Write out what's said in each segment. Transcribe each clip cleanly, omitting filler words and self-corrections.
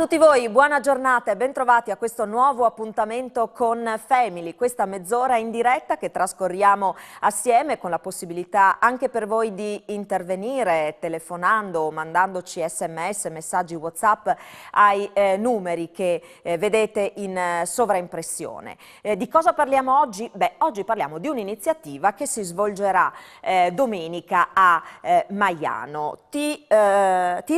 A tutti voi buona giornata e bentrovati a questo nuovo appuntamento con Family, questa mezz'ora in diretta che trascorriamo assieme con la possibilità anche per voi di intervenire telefonando o mandandoci sms, messaggi WhatsApp ai numeri che vedete in sovraimpressione. Di cosa parliamo oggi? Beh, oggi parliamo di un'iniziativa che si svolgerà domenica a Maiano. Ti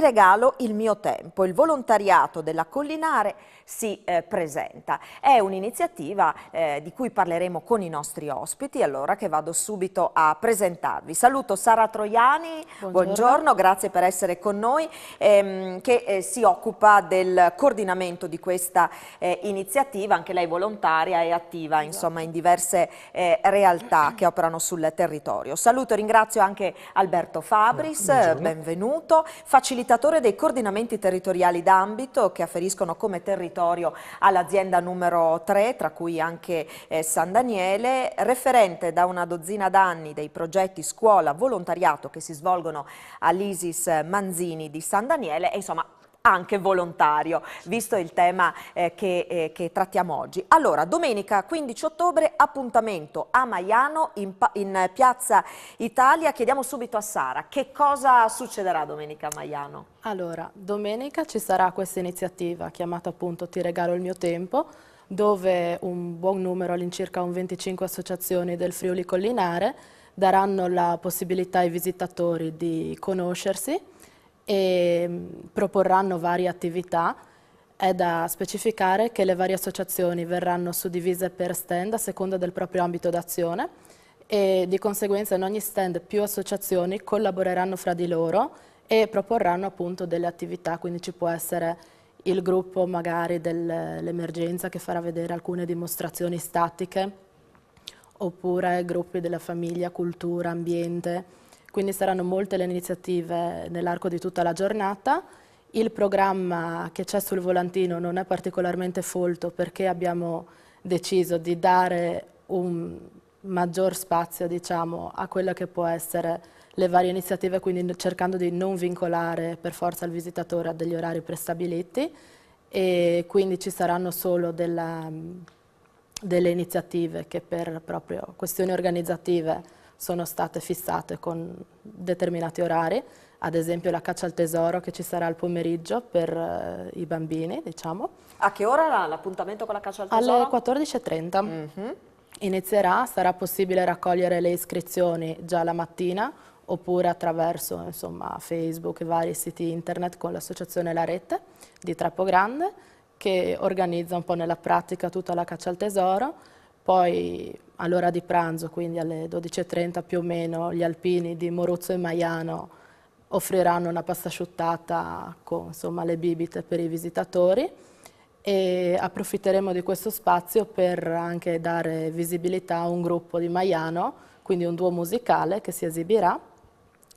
regalo il mio tempo, il volontariato della Collinare si presenta. È un'iniziativa di cui parleremo con i nostri ospiti, allora che vado subito a presentarvi. Saluto Sara Troiani, buongiorno, grazie per essere con noi, che si occupa del coordinamento di questa iniziativa, anche lei volontaria e attiva insomma in diverse realtà che operano sul territorio. Saluto e ringrazio anche Alberto Fabris, benvenuto, facilitatore dei coordinamenti territoriali d'ambito che afferiscono come territorio all'azienda numero 3, tra cui anche San Daniele, referente da una dozzina d'anni dei progetti scuola volontariato che si svolgono all'Isis Manzini di San Daniele e insomma anche volontario, visto il tema che trattiamo oggi. Allora, domenica 15 ottobre, appuntamento a Maiano in Piazza Italia. Chiediamo subito a Sara, che cosa succederà domenica a Maiano? Allora, domenica ci sarà questa iniziativa chiamata appunto Ti regalo il mio tempo, dove un buon numero, all'incirca un 25 associazioni del Friuli Collinare, daranno la possibilità ai visitatori di conoscersi e proporranno varie attività. È da specificare che le varie associazioni verranno suddivise per stand a seconda del proprio ambito d'azione e di conseguenza in ogni stand più associazioni collaboreranno fra di loro e proporranno appunto delle attività, quindi ci può essere il gruppo magari dell'emergenza che farà vedere alcune dimostrazioni statiche oppure gruppi della famiglia, cultura, ambiente. Quindi saranno molte le iniziative nell'arco di tutta la giornata. Il programma che c'è sul volantino non è particolarmente folto perché abbiamo deciso di dare un maggior spazio, diciamo, a quella che può essere le varie iniziative, quindi cercando di non vincolare per forza il visitatore a degli orari prestabiliti e quindi ci saranno solo delle iniziative che per proprio questioni organizzative sono state fissate con determinati orari, ad esempio la caccia al tesoro che ci sarà al pomeriggio per i bambini, diciamo. A che ora l'appuntamento con la caccia al tesoro? Alle 14:30. Inizierà, sarà possibile raccogliere le iscrizioni già la mattina oppure attraverso insomma, Facebook e vari siti internet con l'associazione La Rete di Trapogrande che organizza un po' nella pratica tutta la caccia al tesoro. Poi all'ora di pranzo, quindi alle 12:30 più o meno, gli alpini di Moruzzo e Maiano offriranno una pasta asciuttata con insomma, le bibite per i visitatori e approfitteremo di questo spazio per anche dare visibilità a un gruppo di Maiano, quindi un duo musicale che si esibirà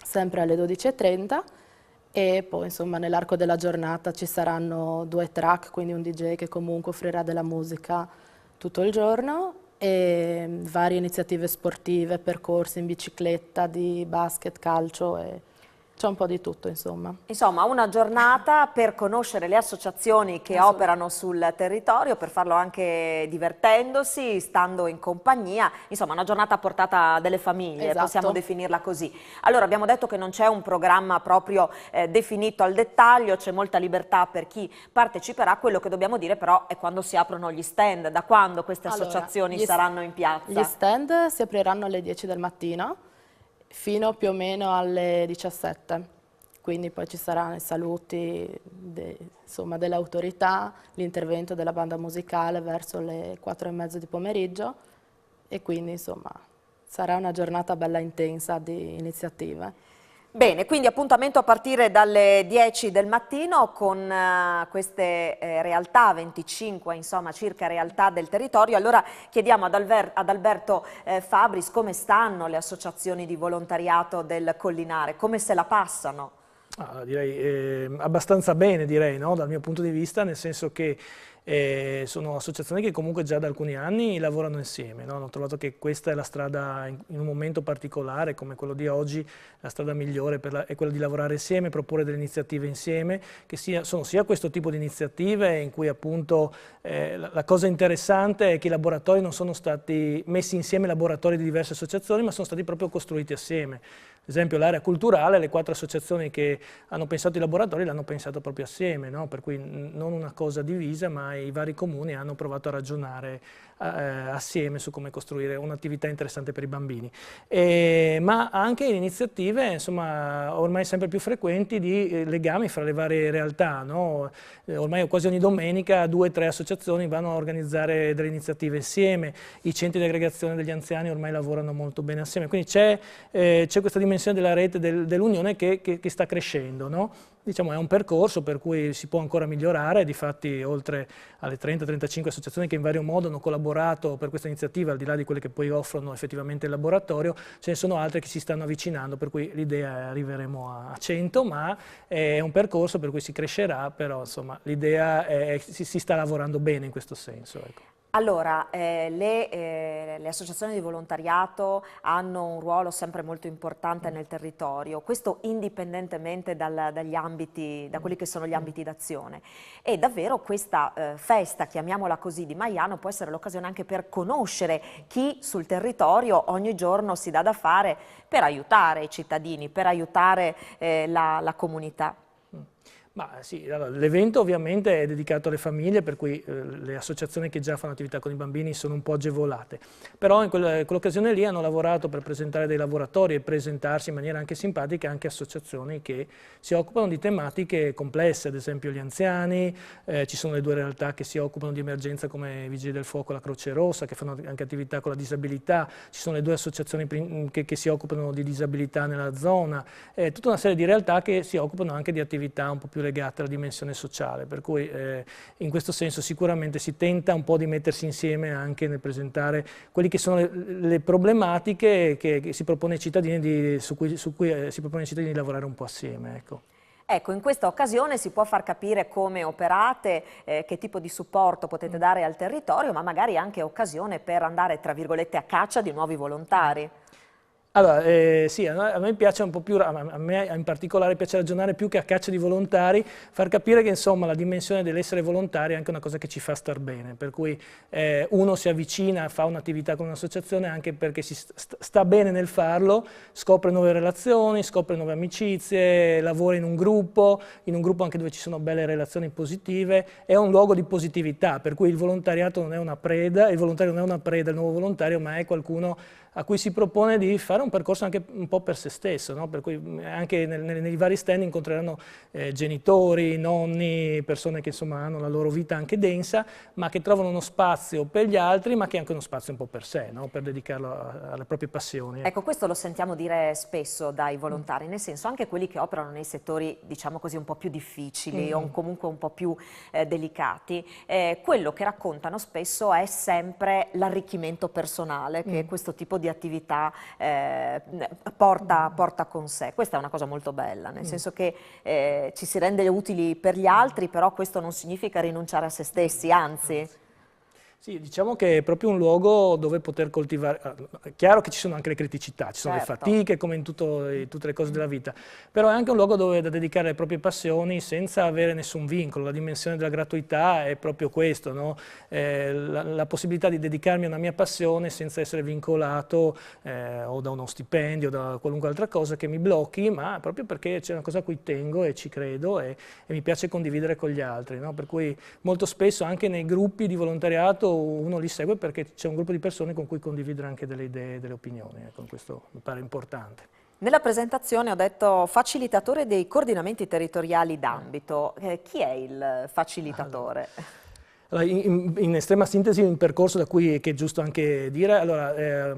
sempre alle 12:30 e poi insomma nell'arco della giornata ci saranno 2 track, quindi un DJ che comunque offrirà della musica tutto il giorno e varie iniziative sportive, percorsi in bicicletta, di basket, calcio e c'è un po' di tutto insomma. Insomma una giornata per conoscere le associazioni che operano sul territorio, per farlo anche divertendosi, stando in compagnia, insomma una giornata a portata delle famiglie, possiamo definirla così. Allora abbiamo detto che non c'è un programma proprio definito al dettaglio, c'è molta libertà per chi parteciperà, quello che dobbiamo dire però è quando si aprono gli stand, da quando queste associazioni saranno in piazza? Gli stand si apriranno alle 10 del mattino fino più o meno alle 17, quindi poi ci saranno i saluti delle autorità, l'intervento della banda musicale verso le 4:30 di pomeriggio e quindi insomma sarà una giornata bella intensa di iniziative. Bene, quindi appuntamento a partire dalle 10 del mattino con queste realtà, 25 insomma circa realtà del territorio. Allora chiediamo ad Alberto Fabris come stanno le associazioni di volontariato del Collinare, come se la passano? Direi abbastanza bene, direi, no? Dal mio punto di vista, nel senso che sono associazioni che comunque già da alcuni anni lavorano insieme, no? Ho trovato che questa è la strada, in un momento particolare come quello di oggi, la strada migliore è quella di lavorare insieme, proporre delle iniziative insieme, che sono sia questo tipo di iniziative in cui appunto la cosa interessante è che i laboratori non sono stati messi insieme laboratori di diverse associazioni, ma sono stati proprio costruiti assieme. Ad esempio l'area culturale, le 4 associazioni che hanno pensato i laboratori l'hanno pensato proprio assieme, no? Per cui non una cosa divisa, ma i vari comuni hanno provato a ragionare assieme su come costruire un'attività interessante per i bambini. Ma anche iniziative, insomma, ormai sempre più frequenti di legami fra le varie realtà, no? Ormai quasi ogni domenica 2 o 3 associazioni vanno a organizzare delle iniziative insieme, i centri di aggregazione degli anziani ormai lavorano molto bene assieme, quindi c'è questa dimensione della rete dell'Unione che sta crescendo, no? Diciamo è un percorso per cui si può ancora migliorare, difatti oltre alle 30-35 associazioni che in vario modo hanno collaborato per questa iniziativa, al di là di quelle che poi offrono effettivamente il laboratorio, ce ne sono altre che si stanno avvicinando, per cui l'idea è arriveremo a 100, ma è un percorso per cui si crescerà, però insomma l'idea è si sta lavorando bene in questo senso. Ecco. Allora, le associazioni di volontariato hanno un ruolo sempre molto importante nel territorio, questo indipendentemente dagli ambiti, da quelli che sono gli ambiti d'azione. E davvero questa festa, chiamiamola così, di Maiano può essere l'occasione anche per conoscere chi sul territorio ogni giorno si dà da fare per aiutare i cittadini, per aiutare la comunità. Ma sì, allora, l'evento ovviamente è dedicato alle famiglie, per cui le associazioni che già fanno attività con i bambini sono un po' agevolate, però in quell'occasione lì hanno lavorato per presentare dei laboratori e presentarsi in maniera anche simpatica anche associazioni che si occupano di tematiche complesse, ad esempio gli anziani, ci sono le 2 realtà che si occupano di emergenza come i Vigili del Fuoco e la Croce Rossa, che fanno anche attività con la disabilità, ci sono le 2 associazioni che si occupano di disabilità nella zona, tutta una serie di realtà che si occupano anche di attività un po' più legate alla dimensione sociale, per cui in questo senso sicuramente si tenta un po' di mettersi insieme anche nel presentare quelle che sono le problematiche che si propone ai cittadini su cui si propone ai cittadini di lavorare un po' assieme. Ecco. Ecco, in questa occasione si può far capire come operate, che tipo di supporto potete dare al territorio, ma magari anche occasione per andare, tra virgolette, a caccia di nuovi volontari. Allora, sì, a me piace un po' più, a me in particolare piace ragionare più che a caccia di volontari, far capire che insomma la dimensione dell'essere volontari è anche una cosa che ci fa star bene, per cui uno si avvicina, fa un'attività con un'associazione anche perché si sta bene nel farlo, scopre nuove relazioni, scopre nuove amicizie, lavora in un gruppo anche dove ci sono belle relazioni positive, è un luogo di positività, per cui il volontariato non è una preda, il volontario non è una preda, il nuovo volontario, ma è qualcuno a cui si propone di fare un percorso anche un po' per se stesso, no? Per cui anche nei vari stand incontreranno genitori, nonni, persone che insomma hanno la loro vita anche densa, ma che trovano uno spazio per gli altri, ma che è anche uno spazio un po' per sé, no? Per dedicarlo alle proprie passioni. Ecco, questo lo sentiamo dire spesso dai volontari, nel senso anche quelli che operano nei settori, diciamo così, un po' più difficili o comunque un po' più delicati, quello che raccontano spesso è sempre l'arricchimento personale che questo tipo di attività porta con sé. Questa è una cosa molto bella, nel senso che ci si rende utili per gli altri, però questo non significa rinunciare a se stessi, anzi. Sì, diciamo che è proprio un luogo dove poter coltivare, è chiaro che ci sono anche le criticità, ci sono le fatiche come in tutte le cose della vita, però è anche un luogo dove da dedicare le proprie passioni senza avere nessun vincolo, la dimensione della gratuità è proprio questo, no? La possibilità di dedicarmi a una mia passione senza essere vincolato o da uno stipendio o da qualunque altra cosa che mi blocchi, ma proprio perché c'è una cosa a cui tengo e ci credo e mi piace condividere con gli altri, no? Per cui molto spesso anche nei gruppi di volontariato uno li segue perché c'è un gruppo di persone con cui condividere anche delle idee e delle opinioni, ecco, questo mi pare importante. Nella presentazione ho detto facilitatore dei coordinamenti territoriali d'ambito. Chi è il facilitatore? Allora, in estrema sintesi, un percorso da cui che è giusto anche dire, allora,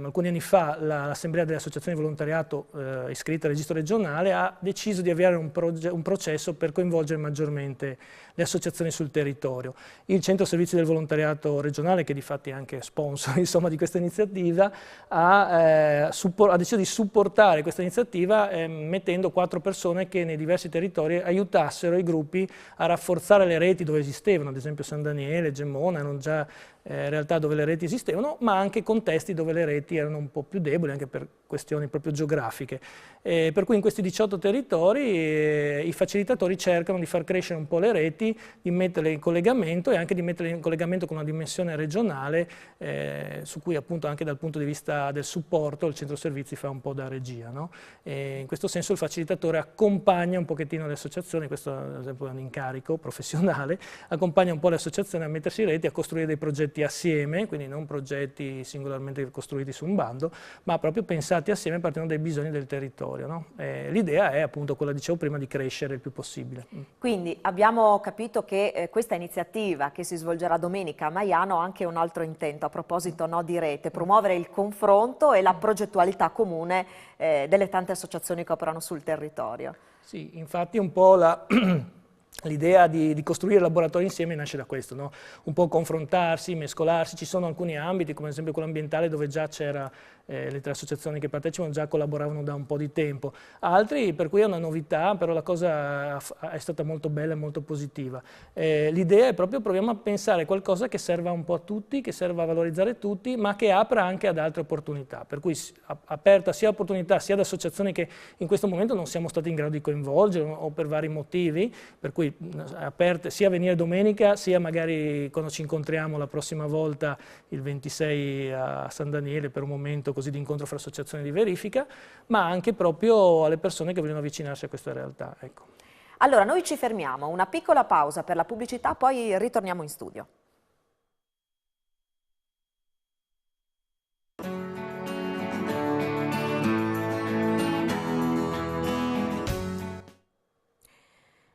alcuni anni fa l'Assemblea delle Associazioni di Volontariato iscritta al Registro regionale ha deciso di avviare un processo per coinvolgere maggiormente le associazioni sul territorio. Il Centro Servizi del Volontariato regionale, che di fatti è anche sponsor insomma, di questa iniziativa, ha deciso di supportare questa iniziativa mettendo 4 persone che nei diversi territori aiutassero i gruppi a rafforzare le reti dove esistevano, ad esempio San Daniele, Gemona, erano già realtà dove le reti esistevano, ma anche contesti dove le reti erano un po' più deboli, anche per questioni proprio geografiche. Per cui in questi 18 territori i facilitatori cercano di far crescere un po' le reti, di metterle in collegamento e anche di metterle in collegamento con una dimensione regionale su cui appunto anche dal punto di vista del supporto il centro servizi fa un po' da regia, no? In questo senso il facilitatore accompagna un pochettino le associazioni, questo ad esempio è un incarico professionale, accompagna un po' le associazioni a mettersi in reti, a costruire dei progetti assieme, quindi non progetti singolarmente costruiti su un bando, ma proprio pensati assieme partendo dai bisogni del territorio, no? L'idea è appunto quella, dicevo prima, di crescere il più possibile. Quindi abbiamo capito che questa iniziativa che si svolgerà domenica a Maiano ha anche un altro intento a proposito, no, di rete, promuovere il confronto e la progettualità comune delle tante associazioni che operano sul territorio. Sì, infatti un po' l'idea di costruire laboratori insieme nasce da questo, no? Un po' confrontarsi, mescolarsi, ci sono alcuni ambiti come ad esempio quello ambientale dove già c'era, le 3 associazioni che partecipano già collaboravano da un po' di tempo, altri per cui è una novità, però la cosa è stata molto bella e molto positiva. L'idea è proprio proviamo a pensare qualcosa che serva un po' a tutti, che serva a valorizzare tutti, ma che apra anche ad altre opportunità, per cui aperta sia opportunità sia ad associazioni che in questo momento non siamo stati in grado di coinvolgere o per vari motivi, per cui aperte sia venire domenica sia magari quando ci incontriamo la prossima volta il 26 a San Daniele per un momento così di incontro fra associazioni di verifica, ma anche proprio alle persone che vogliono avvicinarsi a questa realtà. Ecco. Allora noi ci fermiamo, una piccola pausa per la pubblicità, poi ritorniamo in studio.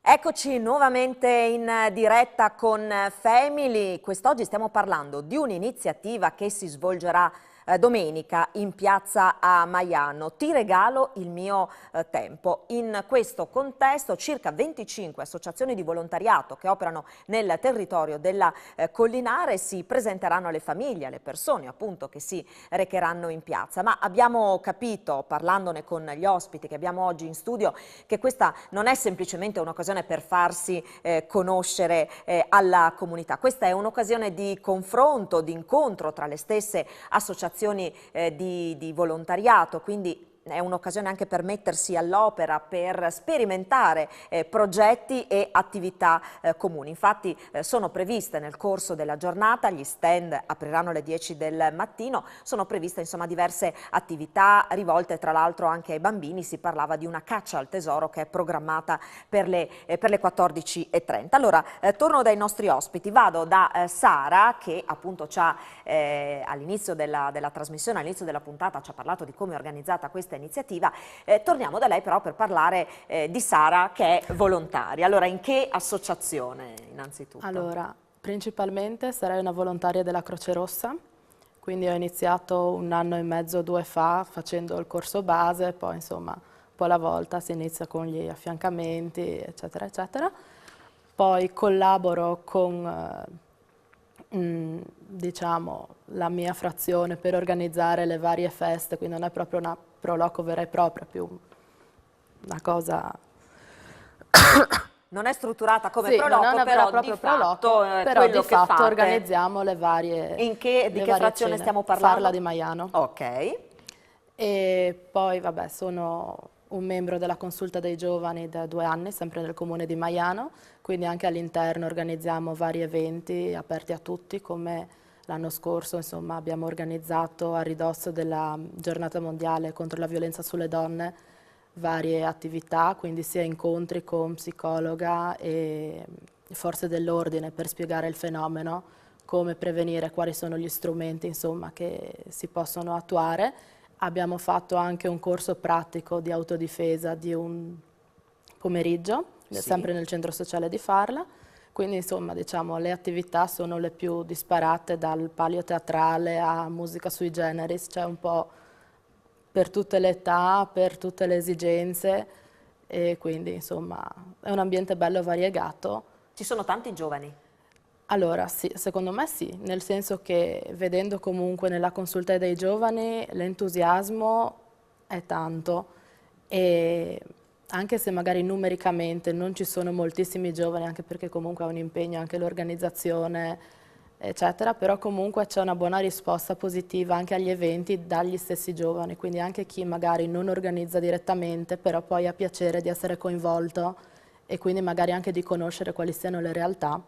Eccoci nuovamente in diretta con Family. Quest'oggi stiamo parlando di un'iniziativa che si svolgerà domenica in piazza a Maiano. Ti regalo il mio tempo. In questo contesto circa 25 associazioni di volontariato che operano nel territorio della Collinare si presenteranno alle famiglie, alle persone appunto che si recheranno in piazza. Ma abbiamo capito, parlandone con gli ospiti che abbiamo oggi in studio, che questa non è semplicemente un'occasione per farsi conoscere alla comunità. Questa è un'occasione di confronto, di incontro tra le stesse associazioni di volontariato, quindi è un'occasione anche per mettersi all'opera, per sperimentare progetti e attività comuni. Infatti sono previste nel corso della giornata, gli stand apriranno alle 10 del mattino, sono previste insomma diverse attività rivolte tra l'altro anche ai bambini. Si parlava di una caccia al tesoro che è programmata per le 14:30. Allora torno dai nostri ospiti, vado da Sara che appunto ci ha all'inizio della trasmissione, all'inizio della puntata ci ha parlato di come è organizzata questa iniziativa. Torniamo da lei però per parlare di Sara che è volontaria. Allora, in che associazione innanzitutto? Allora, principalmente sarei una volontaria della Croce Rossa, quindi ho iniziato 1 anno e mezzo, 2 fa, facendo il corso base, poi insomma un po' alla volta si inizia con gli affiancamenti, eccetera, eccetera. Poi collaboro con diciamo la mia frazione per organizzare le varie feste, quindi non è proprio una proloco vera e propria, più una cosa non è strutturata come sì, proloco, non è una vera però e propria di fatto, proloco, però di fatto fate, organizziamo le varie di che frazione cene. stiamo parlando? Farla di Maiano. Ok. E poi vabbè, sono un membro della consulta dei giovani da 2 anni, sempre nel comune di Maiano, quindi anche all'interno organizziamo vari eventi aperti a tutti, come l'anno scorso insomma, abbiamo organizzato a ridosso della giornata mondiale contro la violenza sulle donne varie attività, quindi sia incontri con psicologa e forze dell'ordine per spiegare il fenomeno, come prevenire, quali sono gli strumenti insomma, che si possono attuare. Abbiamo fatto anche un corso pratico di autodifesa di un pomeriggio, sì, sempre nel centro sociale di Farla, Quindi insomma diciamo le attività sono le più disparate, dal palio teatrale a musica sui generis, c'è un po' per tutte le età, per tutte le esigenze e quindi insomma è un ambiente bello e variegato. Ci sono tanti giovani. Allora sì, secondo me sì, nel senso che vedendo comunque nella consulta dei giovani l'entusiasmo è tanto e anche se magari numericamente non ci sono moltissimi giovani, anche perché comunque ha un impegno anche l'organizzazione, eccetera, però comunque c'è una buona risposta positiva anche agli eventi dagli stessi giovani, quindi anche chi magari non organizza direttamente, però poi ha piacere di essere coinvolto e quindi magari anche di conoscere quali siano le realtà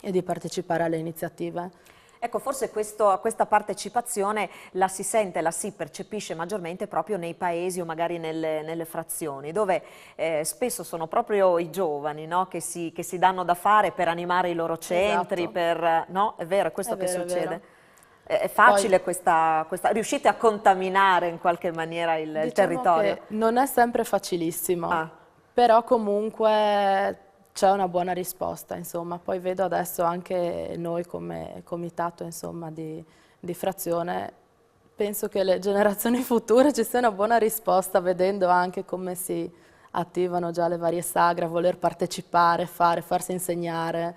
e di partecipare alle iniziative. Ecco, forse questa partecipazione la si sente, la si percepisce maggiormente proprio nei paesi o magari nelle frazioni, dove spesso sono proprio i giovani, no, che si danno da fare per animare i loro centri, Esatto. no? È vero, è questo È che vero, è succede. vero. È facile Poi, riuscite a contaminare in qualche maniera il diciamo territorio? che non è sempre facilissimo, Ah. però comunque c'è una buona risposta, insomma. Poi vedo adesso anche noi come comitato, insomma, di frazione, penso che le generazioni future ci sia una buona risposta, vedendo anche come si attivano già le varie sagre, a voler partecipare, farsi insegnare,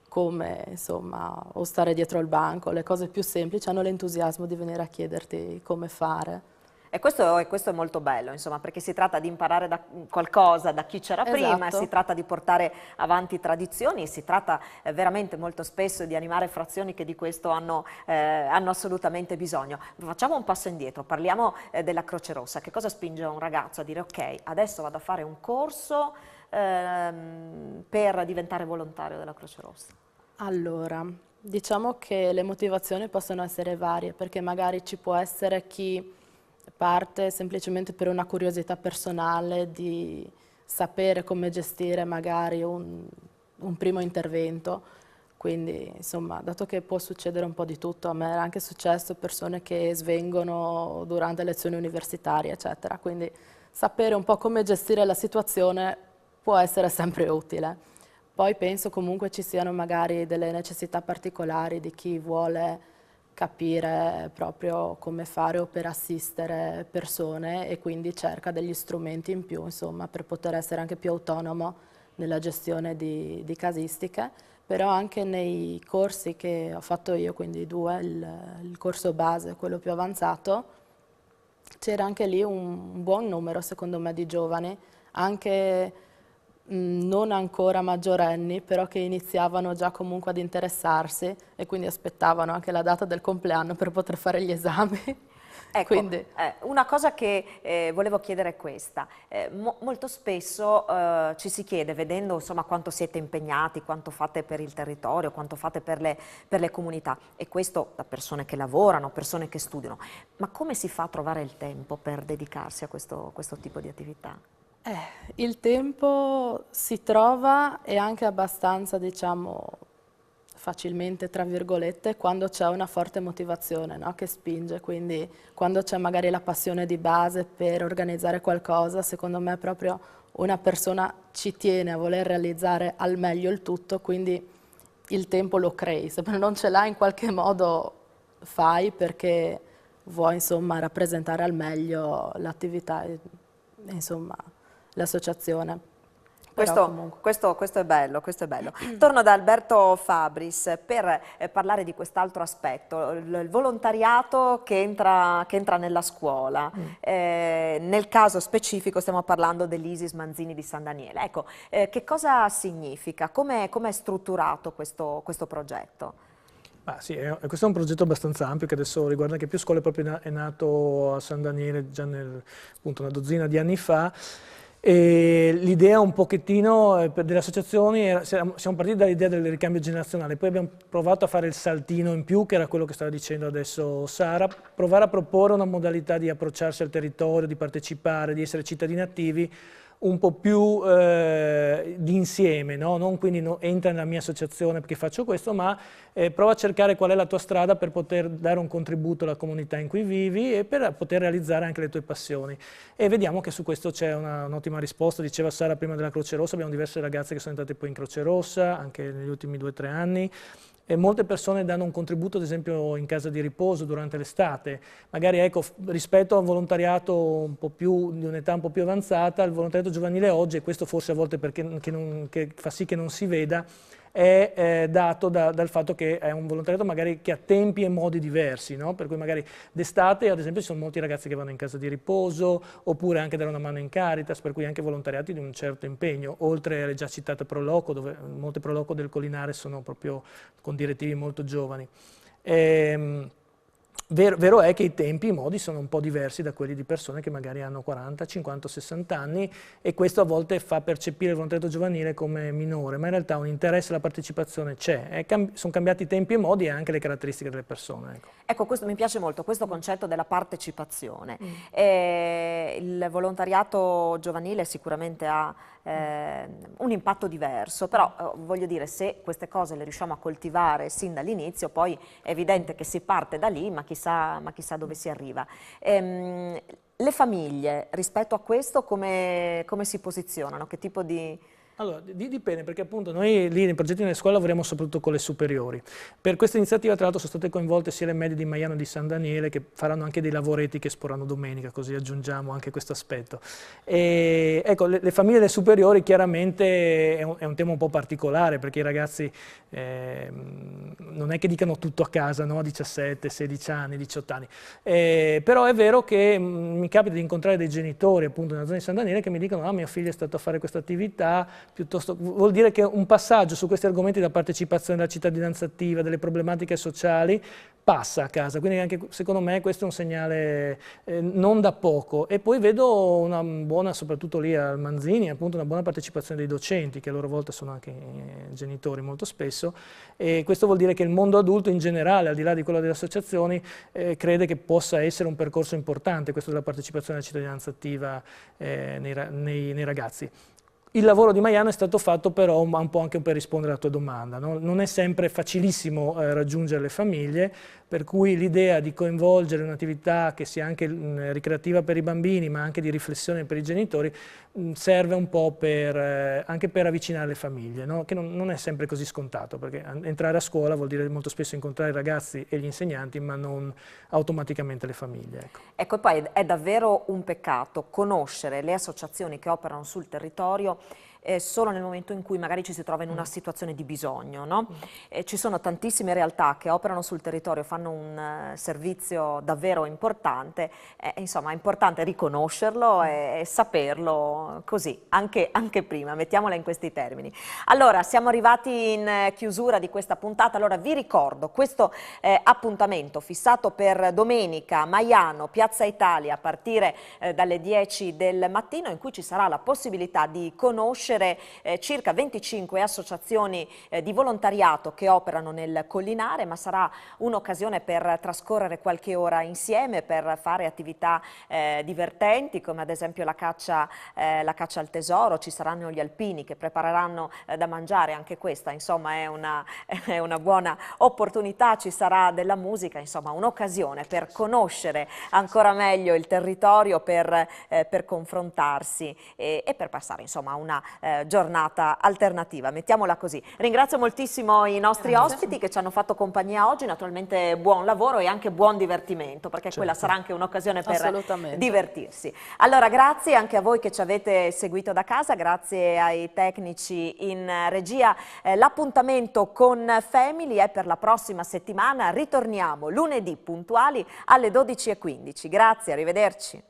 come, insomma, o stare dietro il banco, le cose più semplici, hanno l'entusiasmo di venire a chiederti come fare. E questo è molto bello, insomma, perché si tratta di imparare qualcosa da chi c'era prima, Esatto. si tratta di portare avanti tradizioni, si tratta veramente molto spesso di animare frazioni che di questo hanno assolutamente bisogno. Facciamo un passo indietro, parliamo della Croce Rossa. Che cosa spinge un ragazzo a dire ok, adesso vado a fare un corso per diventare volontario della Croce Rossa? Allora, diciamo che le motivazioni possono essere varie, perché magari ci può essere chi parte semplicemente per una curiosità personale di sapere come gestire magari un primo intervento, quindi insomma, dato che può succedere un po' di tutto, a me era anche successo persone che svengono durante lezioni universitarie, eccetera, quindi sapere un po' come gestire la situazione può essere sempre utile. Poi penso comunque ci siano magari delle necessità particolari di chi vuole capire proprio come fare o per assistere persone e quindi cerca degli strumenti in più, insomma, per poter essere anche più autonomo nella gestione di casistiche, però anche nei corsi che ho fatto io, quindi due, il corso base e quello più avanzato, c'era anche lì un buon numero, secondo me, di giovani, anche non ancora maggiorenni, però che iniziavano già comunque ad interessarsi e quindi aspettavano anche la data del compleanno per poter fare gli esami. Ecco, Quindi, una cosa che volevo chiedere è questa. Molto spesso ci si chiede, vedendo insomma quanto siete impegnati, quanto fate per il territorio, quanto fate per le comunità, e questo da persone che lavorano, persone che studiano, ma come si fa a trovare il tempo per dedicarsi a questo tipo di attività? il tempo si trova e anche abbastanza, diciamo, facilmente, tra virgolette, quando c'è una forte motivazione, no? Che spinge, quindi quando c'è magari la passione di base per organizzare qualcosa, secondo me proprio una persona ci tiene a voler realizzare al meglio il tutto, quindi il tempo lo crei, se non ce l'hai in qualche modo fai perché vuoi insomma rappresentare al meglio l'attività, insomma l'associazione. Però comunque. Questo è bello, questo è bello. Torno da Alberto Fabris per parlare di quest'altro aspetto, il volontariato che entra nella scuola. Nel caso specifico stiamo parlando dell'Isis Manzini di San Daniele. Ecco, che cosa significa? Come è strutturato questo progetto? Sì, questo è un progetto abbastanza ampio che adesso riguarda anche più scuole, proprio è nato a San Daniele già appunto una dozzina di anni fa. E l'idea un pochettino delle associazioni, siamo partiti dall'idea del ricambio generazionale, poi abbiamo provato a fare il saltino in più, che era quello che stava dicendo adesso Sara, provare a proporre una modalità di approcciarsi al territorio, di partecipare, di essere cittadini attivi, un po' più di insieme, no? Non quindi entra nella mia associazione perché faccio questo, ma prova a cercare qual è la tua strada per poter dare un contributo alla comunità in cui vivi e per poter realizzare anche le tue passioni. E vediamo che su questo c'è un'ottima risposta. Diceva Sara prima della Croce Rossa, abbiamo diverse ragazze che sono entrate poi in Croce Rossa, anche negli ultimi 2 o 3 anni. E molte persone danno un contributo, ad esempio, in casa di riposo durante l'estate. Magari, ecco, rispetto a un volontariato un po' più, di un'età un po' più avanzata, il volontariato giovanile oggi, e questo forse a volte che fa sì che non si veda, è dato dal fatto che è un volontariato magari che ha tempi e modi diversi, no? Per cui magari d'estate, ad esempio, ci sono molti ragazzi che vanno in casa di riposo, oppure anche dare una mano in Caritas, per cui anche volontariati di un certo impegno, oltre alle già citate Proloco, dove molte Proloco del Collinare sono proprio con direttivi molto giovani. Vero è che i tempi, i modi sono un po' diversi da quelli di persone che magari hanno 40, 50, 60 anni, e questo a volte fa percepire il volontariato giovanile come minore, ma in realtà un interesse alla partecipazione c'è. Sono cambiati i tempi e i modi e anche le caratteristiche delle persone. Ecco, questo mi piace molto, questo concetto della partecipazione. Il volontariato giovanile sicuramente ha un impatto diverso, però voglio dire, se queste cose le riusciamo a coltivare sin dall'inizio, poi è evidente che si parte da lì, ma chissà dove si arriva. Le famiglie rispetto a questo come si posizionano? Che tipo di... Allora, dipende, perché appunto noi lì nei progetti nelle scuole lavoriamo soprattutto con le superiori. Per questa iniziativa tra l'altro sono state coinvolte sia le medie di Maiano e di San Daniele, che faranno anche dei lavoretti che esporranno domenica, così aggiungiamo anche questo aspetto. E, ecco, le famiglie delle superiori chiaramente è un tema un po' particolare, perché i ragazzi non è che dicano tutto a casa, no? 17, 16 anni, 18 anni. Però è vero che mi capita di incontrare dei genitori appunto nella zona di San Daniele che mi dicono: ah, mio figlio è stato a fare questa attività. Piuttosto, vuol dire che un passaggio su questi argomenti della partecipazione, della cittadinanza attiva, delle problematiche sociali, passa a casa, quindi anche secondo me questo è un segnale non da poco. E poi vedo una buona, soprattutto lì al Manzini, appunto una buona partecipazione dei docenti, che a loro volta sono anche genitori molto spesso, e questo vuol dire che il mondo adulto in generale, al di là di quello delle associazioni, crede che possa essere un percorso importante, questo della partecipazione alla cittadinanza attiva nei ragazzi. Il lavoro di Maiano è stato fatto però un po' anche per rispondere alla tua domanda, no? Non è sempre facilissimo raggiungere le famiglie, per cui l'idea di coinvolgere un'attività che sia anche ricreativa per i bambini, ma anche di riflessione per i genitori, serve un po' anche per avvicinare le famiglie, no? Che non è sempre così scontato, perché entrare a scuola vuol dire molto spesso incontrare i ragazzi e gli insegnanti, ma non automaticamente le famiglie. Ecco, e poi è davvero un peccato conoscere le associazioni che operano sul territorio solo nel momento in cui magari ci si trova in una situazione di bisogno, no? Ci sono tantissime realtà che operano sul territorio, fanno un servizio davvero importante, insomma è importante riconoscerlo e saperlo così, anche prima, mettiamola in questi termini. Allora, siamo arrivati in chiusura di questa puntata. Allora vi ricordo questo appuntamento fissato per domenica, Maiano, Piazza Italia, a partire dalle 10 del mattino, in cui ci sarà la possibilità di conoscere circa 25 associazioni di volontariato che operano nel Collinare, ma sarà un'occasione per trascorrere qualche ora insieme, per fare attività divertenti, come ad esempio la caccia al tesoro. Ci saranno gli alpini che prepareranno da mangiare, anche questa insomma è una buona opportunità. Ci sarà della musica, insomma un'occasione per conoscere ancora meglio il territorio, per confrontarsi e per passare insomma una giornata alternativa, mettiamola così. Ringrazio moltissimo i nostri ospiti che ci hanno fatto compagnia oggi, naturalmente buon lavoro e anche buon divertimento, perché quella sarà anche un'occasione per divertirsi. Allora grazie anche a voi che ci avete seguito da casa, grazie ai tecnici in regia. L'appuntamento con Family è per la prossima settimana, ritorniamo lunedì puntuali alle 12:15. Grazie, arrivederci.